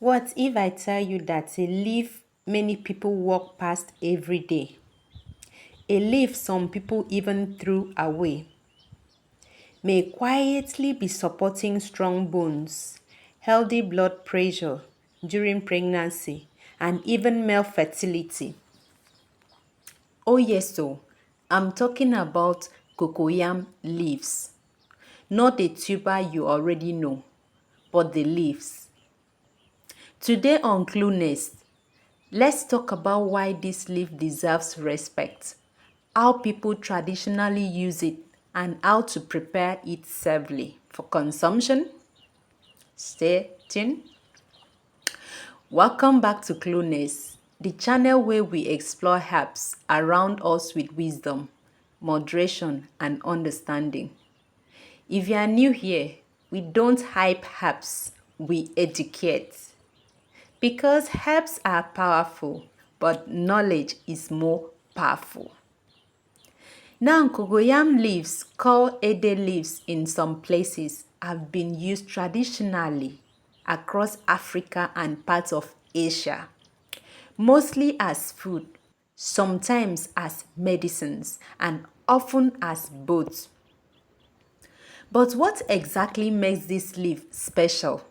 What if I tell you that a leaf many people walk past every day? A leaf some people even threw away may quietly be supporting strong bones, healthy blood pressure during pregnancy, and even male fertility. Oh, yes, so I'm talking about cocoyam leaves, not the tuber you already know, but the leaves. Today on Glonest, let's talk about why this leaf deserves respect, how people traditionally use it, and how to prepare it safely for consumption. Stay tuned. Welcome back to Glonest, the channel where we explore herbs around us with wisdom, moderation, and understanding. If you are new here, we don't hype herbs, we educate. Because herbs are powerful, but knowledge is more powerful. Now, cocoyam leaves, called ede leaves in some places, have been used traditionally across Africa and parts of Asia, mostly as food, sometimes as medicines, and often as both. But what exactly makes this leaf special?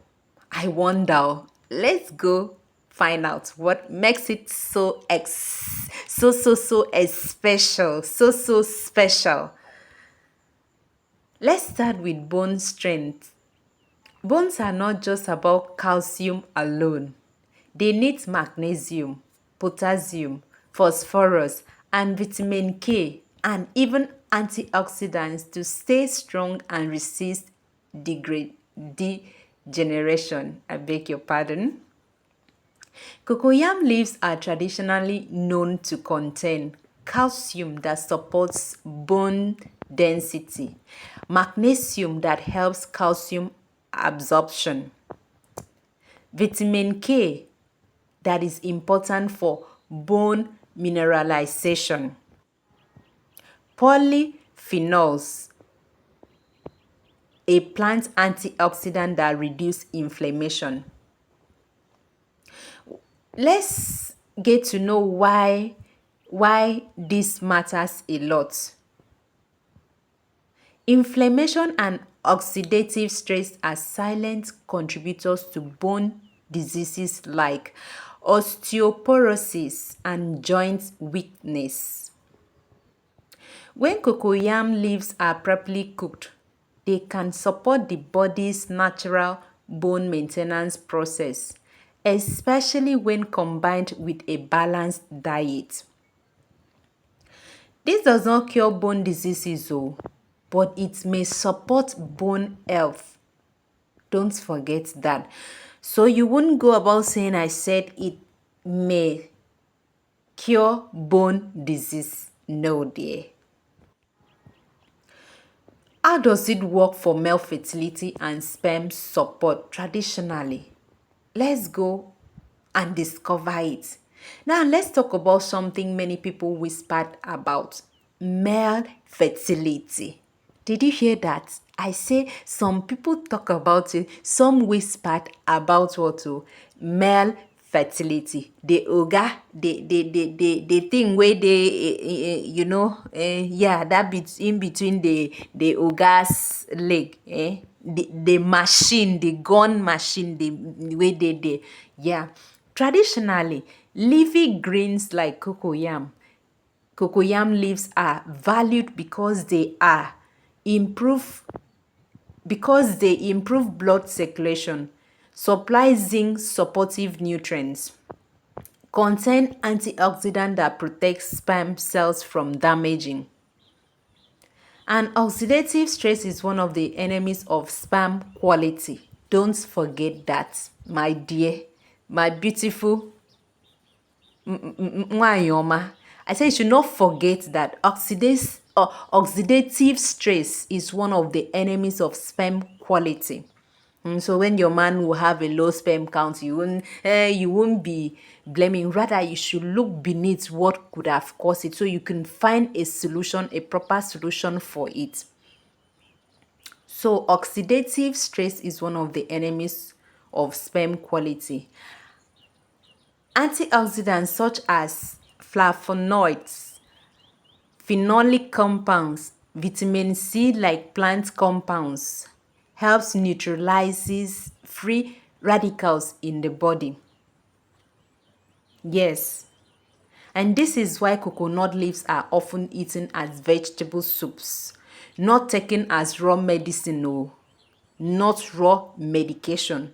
I wonder. Let's go find out what makes it so special. Let's start with bone strength. Bones are not just about calcium alone. They need magnesium, potassium, phosphorus, and vitamin K, and even antioxidants to stay strong and resist degeneration. I beg your pardon. Cocoyam leaves are traditionally known to contain calcium that supports bone density, magnesium that helps calcium absorption, vitamin K that is important for bone mineralization, polyphenols, a plant antioxidant that reduces inflammation. Let's get to know why this matters a lot. Inflammation and oxidative stress are silent contributors to bone diseases like osteoporosis and joint weakness. When cocoyam leaves are properly cooked, they can support the body's natural bone maintenance process, especially when combined with a balanced diet. This does not cure bone diseases, though, but it may support bone health. Don't forget that. So you wouldn't go about saying I said it may cure bone disease. No, dear. How does it work for male fertility and sperm support traditionally? Let's go and discover it. Now, let's talk about something many people whispered about: male fertility. Did you hear that? I say some people talk about it, some whispered about what to male fertility. The oga, the thing where they, yeah, that bit in between the oga's leg, the machine, the gun machine, the way they, yeah. Traditionally, leafy greens like cocoyam leaves are valued improve because they improve blood circulation, supply zinc supportive nutrients, contain antioxidant that protects sperm cells from damaging. And oxidative stress is one of the enemies of sperm quality. Don't forget that, my dear, my beautiful Mwanyoma. I say you should not forget that oxidative stress is one of the enemies of sperm quality. So when your man will have a low sperm count, you won't be blaming. Rather, you should look beneath what could have caused it so you can find a solution, a proper solution for it. So oxidative stress is one of the enemies of sperm quality. Antioxidants such as flavonoids, phenolic compounds, vitamin C like plant compounds helps neutralizes free radicals in the body. Yes, and this is why coconut leaves are often eaten as vegetable soups, not taken as raw medicine, no, not raw medication.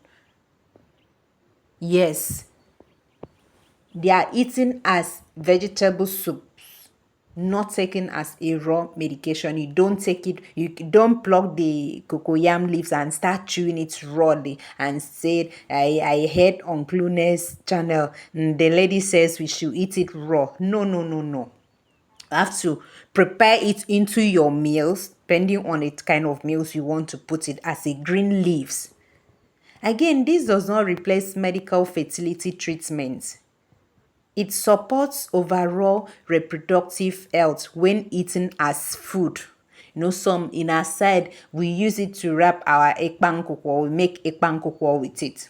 Yes, they are eaten as vegetable soups, not taken as a raw medication. You don't take it, you don't pluck the cocoyam leaves and start chewing it rawly and say, I heard on Glonest channel, the lady says we should eat it raw. No, no, no, no. You have to prepare it into your meals, depending on the kind of meals you want to put it as a green leaves. Again, this does not replace medical fertility treatment. It supports overall reproductive health when eaten as food. Some in our side, we use it to wrap our ekpang kokwo. We make ekpang kokwo with it.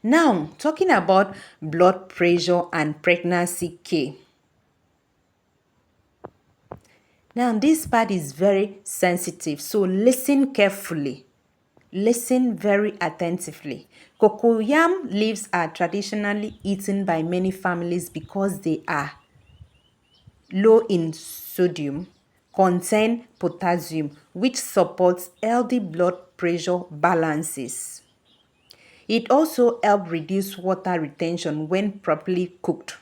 Now, talking about blood pressure and pregnancy care. Now, this part is very sensitive, so listen carefully. Listen very attentively. Cocoyam leaves are traditionally eaten by many families because they are low in sodium, contain potassium, which supports healthy blood pressure balances. It also helps reduce water retention when properly cooked.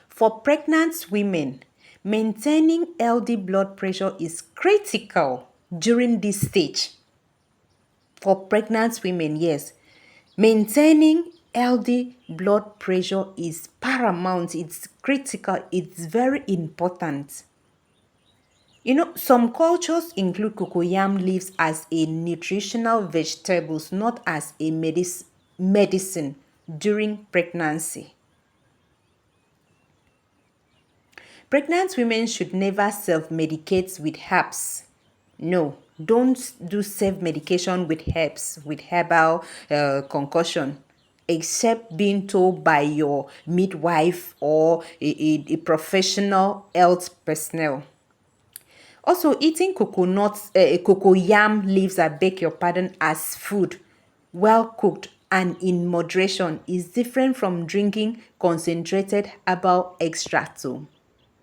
For pregnant women, maintaining healthy blood pressure is critical during this stage. For pregnant women, yes, maintaining healthy blood pressure is paramount. It's critical. It's very important. Some cultures include cocoyam leaves as a nutritional vegetables, not as a medicine during pregnancy. Pregnant women should never self-medicate with herbs. No, don't do self-medication with herbs, with herbal concoction, except being told by your midwife or a professional health personnel. Also, eating cocoyam leaves, I beg your pardon, as food, well cooked and in moderation is different from drinking concentrated herbal extract too.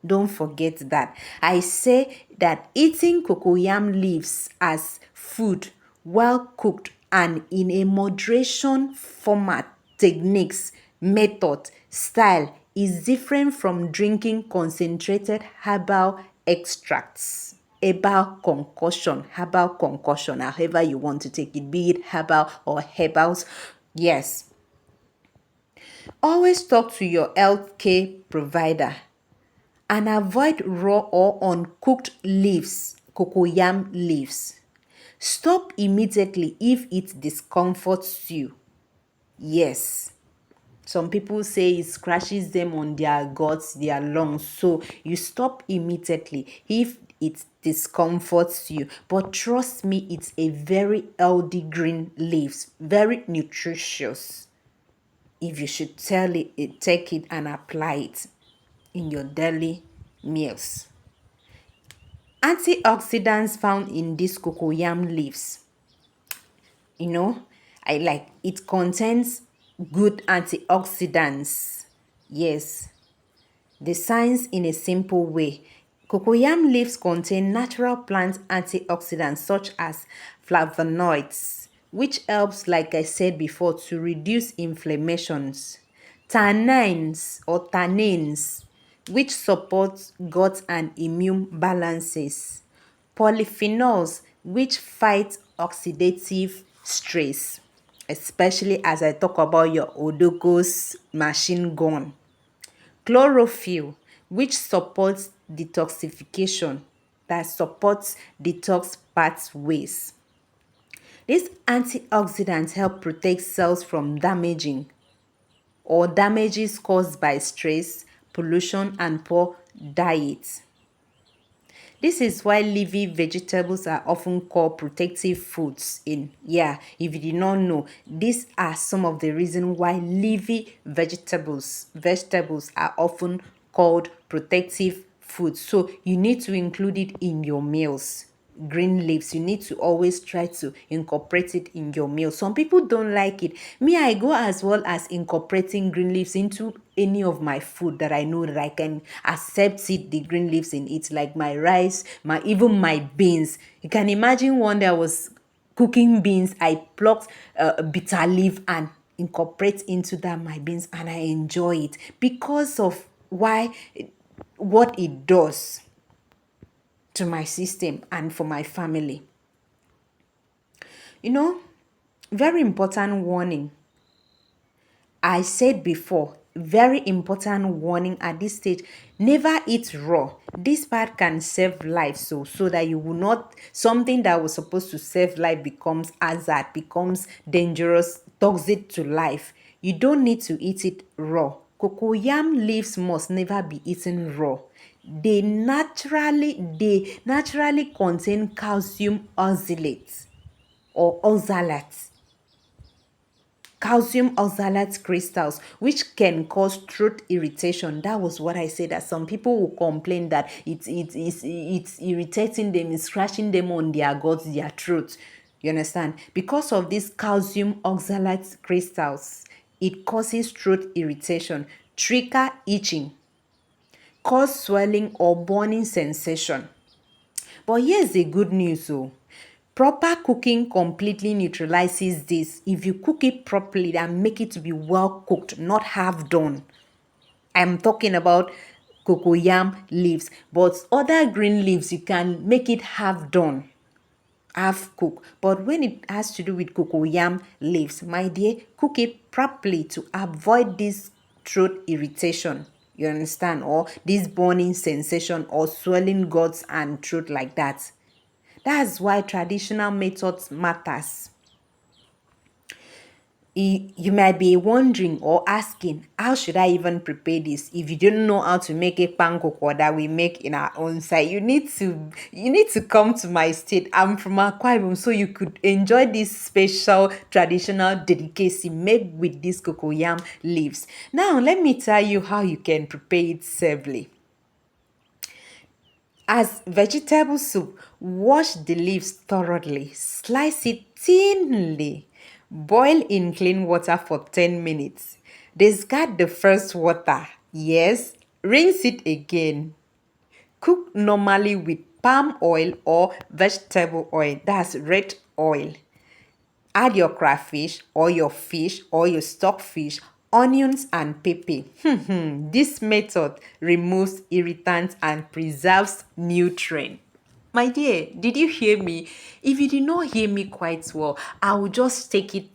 Don't forget that. I say that eating cocoyam leaves as food, well cooked and in a moderation format, techniques, method, style is different from drinking concentrated herbal extracts. Herbal concoction, however you want to take it, be it herbal or herbals. Yes. Always talk to your healthcare provider and avoid raw or uncooked leaves, cocoyam leaves. Stop immediately if it discomforts you. Yes. Some people say it scratches them on their guts, their lungs. So you stop immediately if it discomforts you. But trust me, it's a very healthy green leaves, very nutritious. If you should take it and apply it in your daily meals. Antioxidants found in these cocoyam leaves, it contains good antioxidants. Yes, the science in a simple way. Cocoyam leaves contain natural plant antioxidants such as flavonoids, which helps, like I said before, to reduce inflammations. Tannins, which supports gut and immune balances. Polyphenols, which fight oxidative stress, especially as I talk about your Odogo's machine gun. Chlorophyll, which supports detoxification, that supports detox pathways. These antioxidants help protect cells from damages caused by stress, pollution, and poor diet. This is why leafy vegetables are often called protective foods if you did not know, these are some of the reasons why leafy vegetables are often called protective foods. So you need to include it in your meals. Green leaves, you need to always try to incorporate it in your meal. Some people don't like it. Me, I go as well as incorporating green leaves into any of my food that I know that I can accept it, the green leaves in it, like my rice, even my beans. You can imagine one day I was cooking beans, I plucked a bitter leaf and incorporate into that my beans, and I enjoy it because of what it does to my system and for my family. You know, very important warning. I said before, very important warning at this stage. Never eat raw. This part can save life, so that you will not, something that was supposed to save life becomes hazard, becomes dangerous, toxic to life. You don't need to eat it raw. Cocoyam leaves must never be eaten raw. They naturally contain calcium oxalate or oxalates, calcium oxalate crystals, which can cause throat irritation. That was what I said, that some people will complain that it's irritating them, it's scratching them on their guts, their throat. You understand? Because of these calcium oxalate crystals, it causes throat irritation, trigger itching, cause swelling or burning sensation. But here's the good news though. Proper cooking completely neutralizes this. If you cook it properly and make it to be well cooked, not half done. I'm talking about cocoyam leaves, but other green leaves, you can make it half done, half cooked. But when it has to do with cocoyam leaves, my dear, cook it properly to avoid this throat irritation. You understand? Or this burning sensation or swelling guts and throat like that. That's why traditional methods matters. You might be wondering or asking, how should I even prepare this? If you don't know how to make a pankoko that we make in our own side, you need to come to my state. I'm from Akwa Ibom, so you could enjoy this special traditional delicacy made with these cocoyam leaves. Now, let me tell you how you can prepare it safely. As vegetable soup, wash the leaves thoroughly, slice it thinly, boil in clean water for 10 minutes. Discard the first water. Yes, rinse it again. Cook normally with palm oil or vegetable oil, that's red oil. Add your crayfish or your fish or your stockfish, onions and pepper. This method removes irritants and preserves nutrients. My dear, did you hear me? If you did not hear me quite well, I will just take it.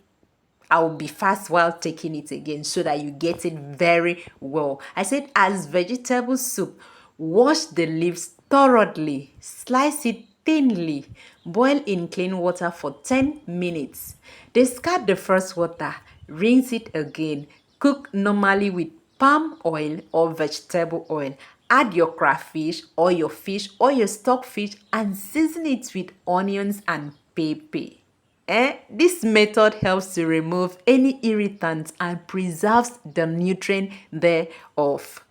I will be fast while taking it again so that you get it very well. I said, as vegetable soup, wash the leaves thoroughly, slice it thinly, boil in clean water for 10 minutes. Discard the first water, rinse it again, cook normally with palm oil or vegetable oil. Add your crayfish or your fish or your stockfish and season it with onions and pepper. This method helps to remove any irritants and preserves the nutrient thereof.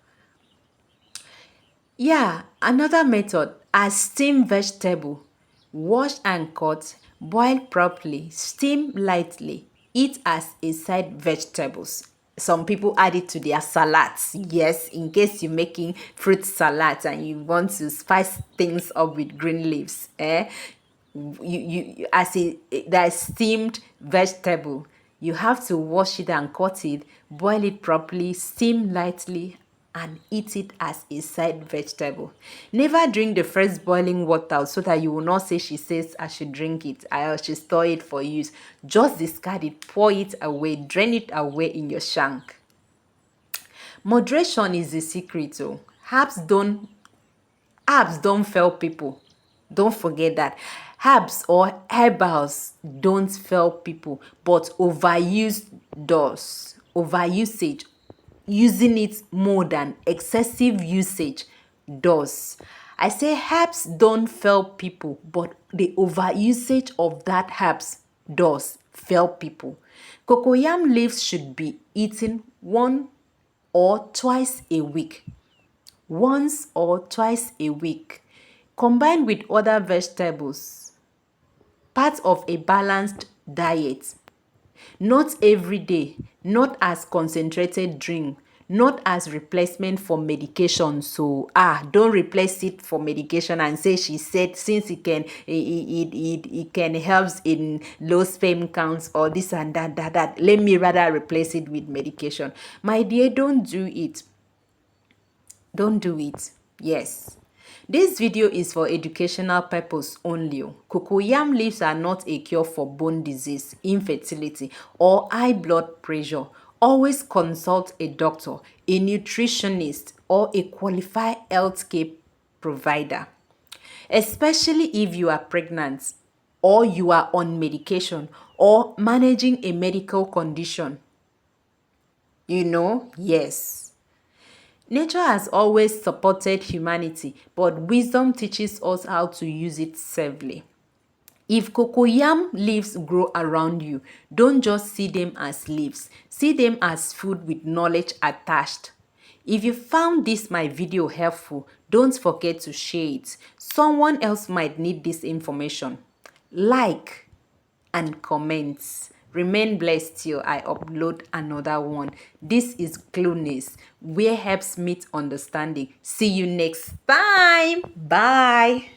Yeah, another method, as steamed vegetable. Wash and cut, boil properly, steam lightly. Eat as a side vegetables. Some people add it to their salads. Yes, in case you're making fruit salads and you want to spice things up with green leaves. As a that steamed vegetable, you have to wash it and cut it, boil it properly, steam lightly, and eat it as a side vegetable. Never drink the first boiling water so that you will not say she says I should drink it, I should store it for use. Just discard it, pour it away, drain it away in your shank. Moderation is the secret. Oh. Herbs don't fail people. Don't forget that. Herbs or herbals don't fail people, but overuse does. Overusage, using it more than excessive usage does. I say herbs don't fail people, but the overusage of that herbs does fail people. Cocoyam leaves should be eaten one or twice a week. Once or twice a week. Combined with other vegetables. Part of a balanced diet. Not every day, not as concentrated drink, not as replacement for medication. So don't replace it for medication and say she said since it can helps in low sperm counts or this and that. Let me rather replace it with medication. My dear, don't do it. Don't do it. Yes. This video is for educational purpose only. Cocoyam leaves are not a cure for bone disease, infertility, or high blood pressure. Always consult a doctor, a nutritionist, or a qualified healthcare provider. Especially if you are pregnant, or you are on medication, or managing a medical condition. Yes. Nature has always supported humanity, but wisdom teaches us how to use it safely. If cocoyam leaves grow around you, don't just see them as leaves. See them as food with knowledge attached. If you found this my video helpful, don't forget to share it. Someone else might need this information. Like and comments. Remain blessed till I upload another one. This is Glonest, where helps meet understanding. See you next time. Bye.